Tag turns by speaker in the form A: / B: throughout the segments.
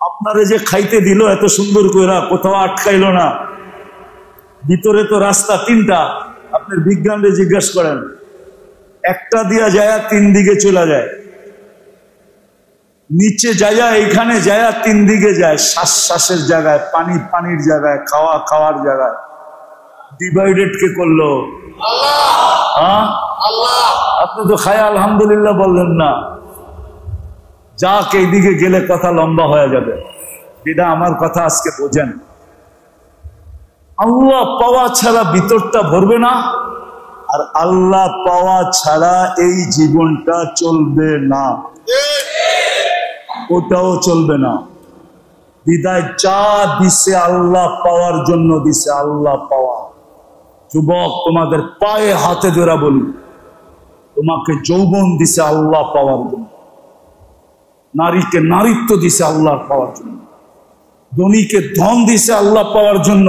A: আপনারে যে খাইতে দিল এত সুন্দর কইরা, কোথাও আটকাইল না। ভিতরে তো রাস্তা তিনটা, আপনার বিজ্ঞানরে জিজ্ঞাসা করেন, একটা দিয়া যায় তিন দিকে চলে যায়, নিচে যায়া এইখানে যায়া তিন দিকে যায়, শ্বাসের জায়গায়, পানির জায়গায়, খাওয়ার জায়গায়। ডিভাইডেড কে করলো? আপনি তো খায় আলহামদুলিল্লাহ বললেন না। যাক, এইদিকে গেলে কথা লম্বা হয়ে যাবে, এটা আমার কথা আজকে বোঝেন। আল্লাহ পাওয়া ছাড়া ভিতরটা ভরবে না, আর আল্লাহ পাওয়া ছাড়া এই জীবনটা চলবে না, ওটাও চলবে না। বিদায় যা দিছে আল্লাহ পাওয়ার জন্য দিছে, আল্লাহ পাওয়া। যুবক, তোমাদের পায়ে হাতে ধরা বলি, তোমাকে যৌবন দিছে আল্লাহ পাওয়ার জন্য, নারীকে নারীত্ব দিছে আল্লাহ পাওয়ার জন্য, ধনীকে ধন দিছে আল্লাহ পাওয়ার জন্য,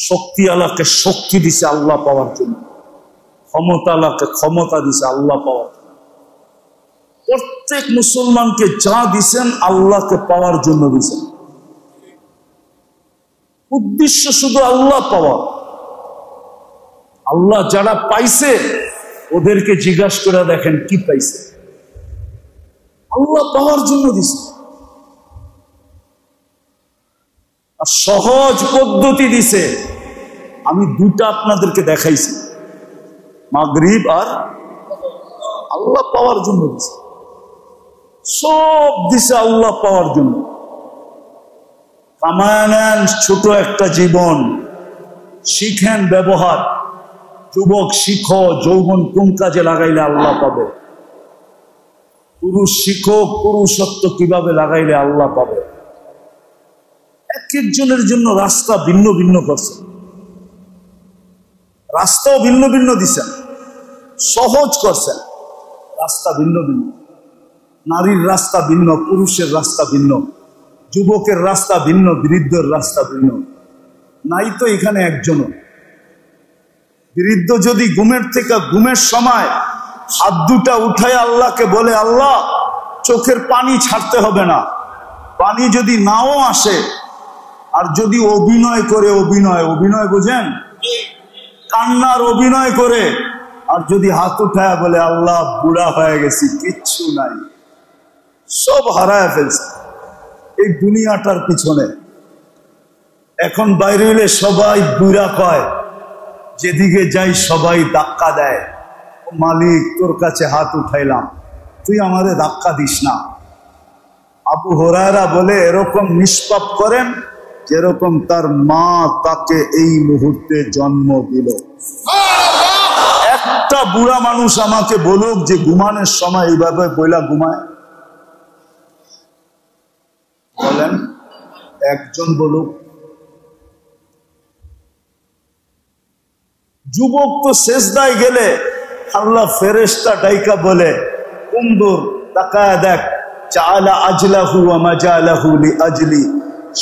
A: শক্তি আলাকে শক্তি দিছে আল্লাহ পাওয়ার জন্য, ক্ষমতা আলাকে ক্ষমতা দিছে আল্লাহ পাওয়ার জন্য। প্রত্যেক মুসলমানকে যা দিছেন আল্লাহকে পাওয়ার জন্য দিছেন। উদ্দেশ্য শুধু আল্লাহ পাওয়া। আল্লাহ যারা পাইছে ওদেরকে জিজ্ঞাসা করে দেখেন কি পাইছে, আল্লাহ পাওয়ার জন্য দিছে। আর সহজ পদ্ধতি দিছে, আমি দুটা আপনাদেরকে দেখাইছি, মাগরিব আর আল্লাহ পাওয়ার জন্য দিছে। সব দিছে আল্লাহ পাওয়ার জন্য। কামায় নেন ছোট একটা জীবন, শিখেন ব্যবহার। যুবক শিখো, যৌবন কোন কাজে লাগাইলে আল্লাহ পাবে। পুরুষ শিখো, পুরুষত্ব কিভাবে লাগাইলে আল্লাহ পাবে। এক একজনের জন্য রাস্তা ভিন্ন ভিন্ন করছেন, রাস্তাও ভিন্ন ভিন্ন দিছেন, সহজ করছেন, রাস্তা ভিন্ন ভিন্ন। নারীর রাস্তা ভিন্ন, পুরুষের রাস্তা ভিন্ন, যুবকের রাস্তা ভিন্ন, বৃদ্ধের রাস্তা ভিন্ন। নাই তো এখানে একজনও। বৃদ্ধ যদি ঘুমের সময় হাত দুটা উঠায় আল্লাহকে বলে, আল্লাহ চোখের পানি ছাড়তে হবে না, পানি যদি নাও আসে, আর যদি অভিনয় করে, অভিনয় বোঝেন, কান্নার অভিনয় করে, আর যদি হাত উঠায় বলে, আল্লাহ বুড়া হয়ে গেছি, কিচ্ছু নাই, সব হারায় ফেলছে এই দুনিয়াটার পিছনে। এখন বাইরে হইলে সবাই বুড়া কয়, যেদিকে যাই সবাই ধাক্কা দেয়, মালিক তোর কাছে হাত উঠাইলাম, তুই আমারে ধাক্কা দিস না। আবু হুরায়রা বলে, এরকম নিষ্পাপ করেন যেরকম তার মা তাকে এই মুহূর্তে জন্ম দিল। একটা বুড়া মানুষ আমাকে বলুক যে ঘুমানোর সময় এইভাবে বইলা ঘুমায়, বলেন একজন বলুক। যুবক তো সেজদায় গেলে আল্লাহ ফেরেশতা ডাইকা বলে, উনদুর তাকায়া দেখ, চালা আজলাহু ওয়া মাজালাহু লিআজলি,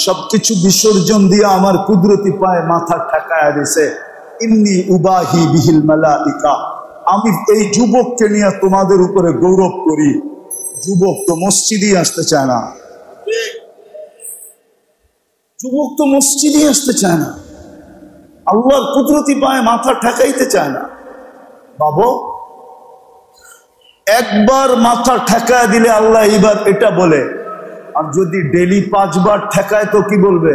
A: সবকিছু বিসর্জন দিয়ে আমার কুদরতি পায়ে মাথা ঠেকায়া দিছে। ইন্নী উবাহি বিহিল মালাইকা, আমি এই যুবককে নিয়ে তোমাদের উপরে গৌরব করি। যুবক তো মসজিদই আসতে চায় না, যুবক তো মসজিদই আসতে চায় না, আল্লাহর কুদরতি পায়ে মাথা ঠেকাইতে চায় না। বাবু, একবার মাথা ঠেকায় দিলে আল্লাহ এইবার এটা বলে, আর যদি ডেলি 5 বার ঠেকায় তো কি বলবে?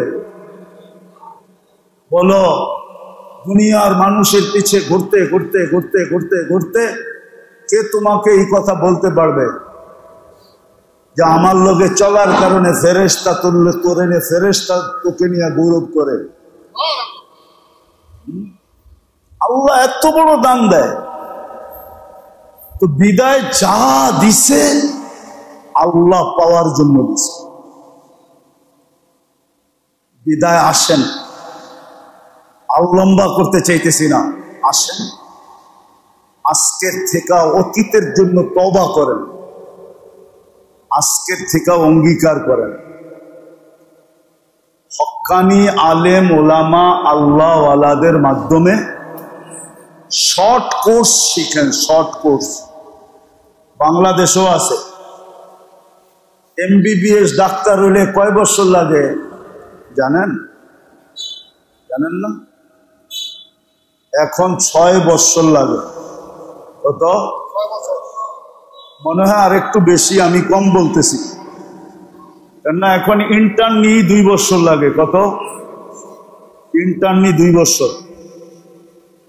A: বলো, দুনিয়ার মানুষের পিছে ঘুরতে ঘুরতে ঘুরতে ঘুরতে ঘুরতে কে তোমাকে এই কথা বলতে পারবে যে আমার লগে চলার কারণে ফেরেশতা তুললে তোরে নিয়ে, ফেরেশতা তোকে নিয়ে গৌরব করে? আল্লাহ এত বড় দান দেয়। তো বিদায় যা দিছে আল্লাহ পাওয়ার জন্য দিছে। বিদায় আসেন, লম্বা করতে চাইতেছি না, আসেন আজকের থেকে অতীতের জন্য তওবা করেন, আজকের থেকে অঙ্গীকার করেন। হক্কানি আলেম ওলামা আল্লাহ ওয়ালাদের মাধ্যমে শর্ট কোর্স শিখেন। শর্ট কোর্স বাংলাদেশেও আছে, MBBS ডাক্তার হইলে কয় বছর লাগে জানেন? জানেন না? এখন 6 বছর লাগে। কত? মনে হয় আর একটু বেশি, আমি কম বলতেছি। কেননা এখন ইন্টার্নি 2 বছর লাগে। কত? ইন্টার্নি 2 বছর,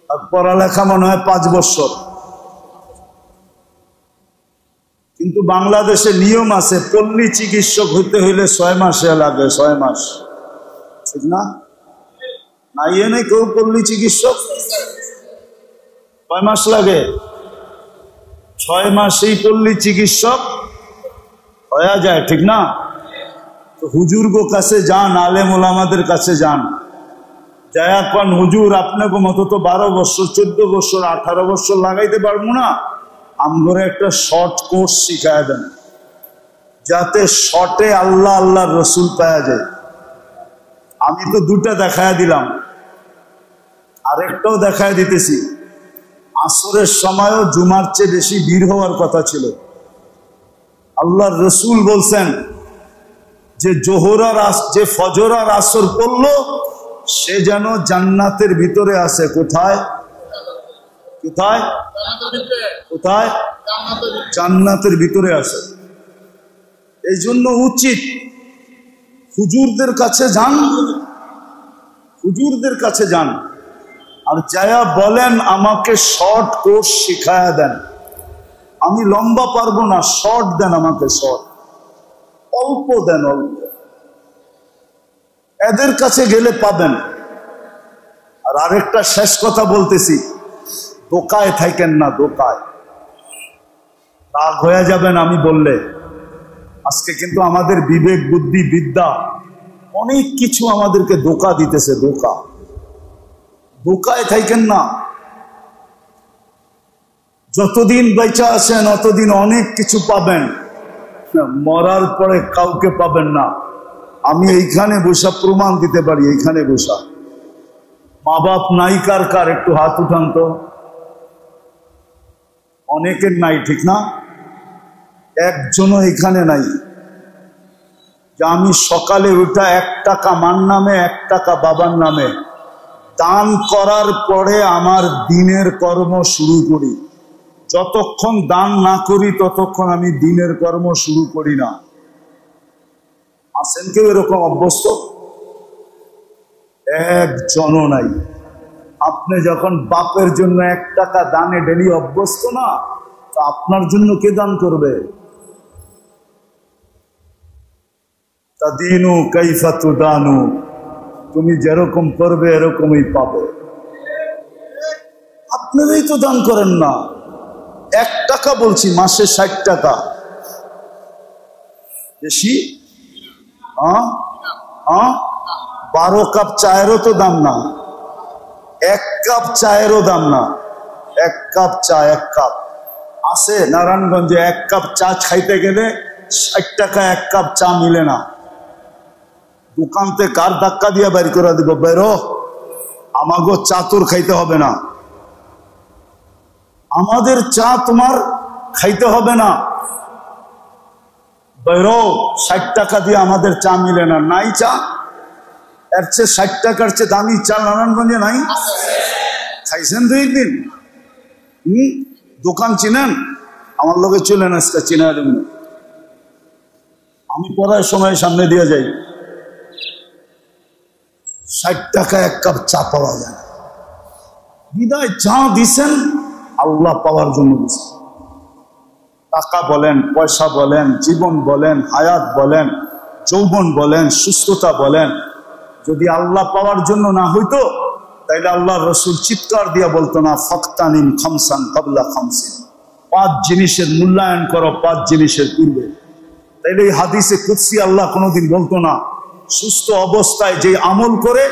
A: আর পড়ালেখা মনে হয় 5 বছর। কিন্তু বাংলাদেশে নিয়ম আছে, পল্লী চিকিৎসক হইতে হইলে 6 মাসে লাগে। 6 মাস, ঠিক না? নাই এনে কেউ পল্লী চিকিৎসক? 6 মাস লাগে। 6 মাসেই পল্লী চিকিৎসক হয়ে যায়, ঠিক না? তো হুজুরগো কাছে যান, আলেম ওলামাদের কাছে যান, যায়া কোন হুজুর আপনাকে মতো তো 12 বছর 14 বছর 18 বছর লাগাইতে পারবো না, আমগরে একটা শর্ট কোর্স শিখায় দেন, যাতে শর্টে আল্লাহ আল্লাহর রসুল পাওয়া যায়। আমি তো 2টা দেখায় দিলাম, আরেকটাও দেখায় দিতেছি। আসরের সময়ও জুমার চেয়ে বেশি ভিড় হওয়ার কথা ছিল। আল্লাহর রসুল বলছেন যে যে ফজর আর আসর পড়লো সে যেন জান্নাতের ভিতরে আছে। কোথায়? কোথায়? কোথায়? জান্নাতের ভিতরে আছে। এই জন্য উচিত হুজুরদের কাছে যান, হুজুরদের কাছে যান, আর যায়া বলেন আমাকে শর্ট কোর্স শিখায়া দেন। আমি লম্বা পারবো না, শর্ট দেন আমাকে, শর্ট, অল্প দেন, অল্প। এদের কাছে গেলে পাবেন। আর আরেকটা শেষ কথা বলতেছি, দোকায় থাকেন না, দোকায়। রাগ হয়ে যাবেন আমি বললে। আজকে কিন্তু আমাদের বিবেক বুদ্ধি বিদ্যা অনেক কিছু আমাদেরকে ধোঁকা দিতেছে। দোকায় থাকেন না। যতদিন বেঁচে আছেন অতদিন অনেক কিছু পাবেন, মরার পরে কাউকে পাবেন না। আমি এইখানে বসা প্রমাণ দিতে পারি, এইখানে বসা। মা বাপ নাই কার কার? একটু হাত উঠান তো। অনেকের নাই, ঠিক না? একজনও এখানে নাই যে আমি সকালে উঠা 1 টাকা মার নামে 1 টাকা বাবার নামে দান করার পরে আমার দিনের কর্ম শুরু করি। যতক্ষণ দান না করি ততক্ষণ আমি দিনের কর্ম শুরু করি না। আছেন কেউ এরকম অভ্যস্ত? একজনও নাই। আপনি যখন বাপের জন্য 1 টাকা দানে ডেলি অভ্যস্ত না, তো আপনার জন্য কে দান করবে? তাদিনু কাইফা তুদানু, তুমি যেরকম করবে এরকমই পাবে। আপনারাই তো দান করেন না। 1 টাকা বলছি, মাসে 60 টাকা। বেশি? 12 কাপ চায়েরও তো দাম না, 1 কাপ চায়েরও দাম না। 1 কাপ চা, 1 কাপ আছে নারায়ণগঞ্জে। 1 কাপ চা খাইতে গেলে 60 টাকা 1 কাপ চা মিলে না। দোকান থেকে কার ধাক্কা দিয়ে বের করে দিব, বেরো, আমাগো চা তোর খাইতে হবে না, আমাদের চা তোমার খাইতে হবে না, বেরো, 60 টাকা দিয়ে আমাদের চা মিলে না। নাই চা? এর চেয়ে 60 টাকার চেয়ে দামি চা নারায়ণগঞ্জে নাই? খাইছেন 2 দিন? দোকান চিনেন? আমার লোকে চলেন আজকে, চিনা দেবেন। আমি পড়ার সময় সামনে দিয়ে যাই, 60 টাকা 1 কাপ চা পাওয়া যায়। বিদায় চা দিছেন আল্লাহ পাওয়ার জন্য দিছেন। টাকা বলেন, পয়সা বলেন, জীবন বলেন, হায়াত বলেন, যৌবন বলেন, সুস্থতা বলেন, যদি আল্লাহ পাওয়ার জন্য না হইতো তাইলে আল্লাহ রসুল চিৎকার দিয়া বলতো না, ফাক্তানিম খামসান কাবলা খামসিন, 5 জিনিসের মূল্যায়ন করো 5 জিনিসের পূর্বে। তাইলে এই হাদিসে কুদসি আল্লাহ কোনোদিন বলতো না সুস্থ অবস্থায় যে আমল করে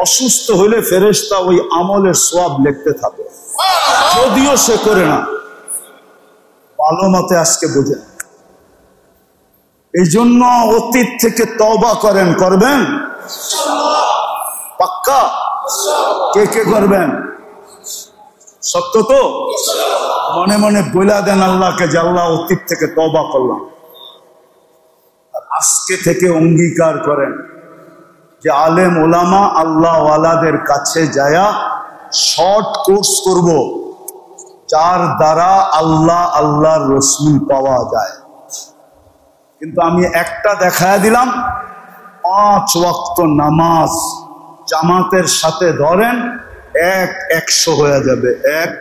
A: অসুস্থ হইলে ফেরেশতা ওই আমলের সওয়াব লিখতে থাকে, যদিও সে করে না। ভালো মতে আজকে বোঝেন। এই জন্য অতীত থেকে তওবা করেন, করবেন পাক্কা? কে কে করবেন? সত্য তো? মনে মনে বইলা দেন আল্লাহকে যে আল্লাহ অতীত থেকে তওবা করলাম। আজকে থেকে অঙ্গীকার করেন যে আলেম ওলামা আল্লাহ ওয়ালাদের কাছে যায়া শর্ট কোর্স করব, যার দ্বারা আল্লাহ আল্লাহর রসুল পাওয়া যায়। কিন্তু আমি একটা দেখায় দিলাম, 5 ওয়াক্ত নামাজ জামাতের সাথে ধরেন 100 হয়ে যাবে। 100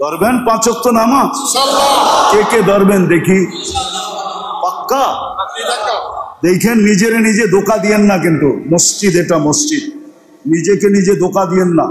A: ধরবেন 5 ওয়াক্ত নামাজ? কে কে ধরবেন দেখি? পাক্কা? দেখেন নিজেরে নিজে ধোঁকা দিয়েন না, কিন্তু মসজিদ, এটা মসজিদ, নিজেকে নিজে ধোঁকা দিয়েন না।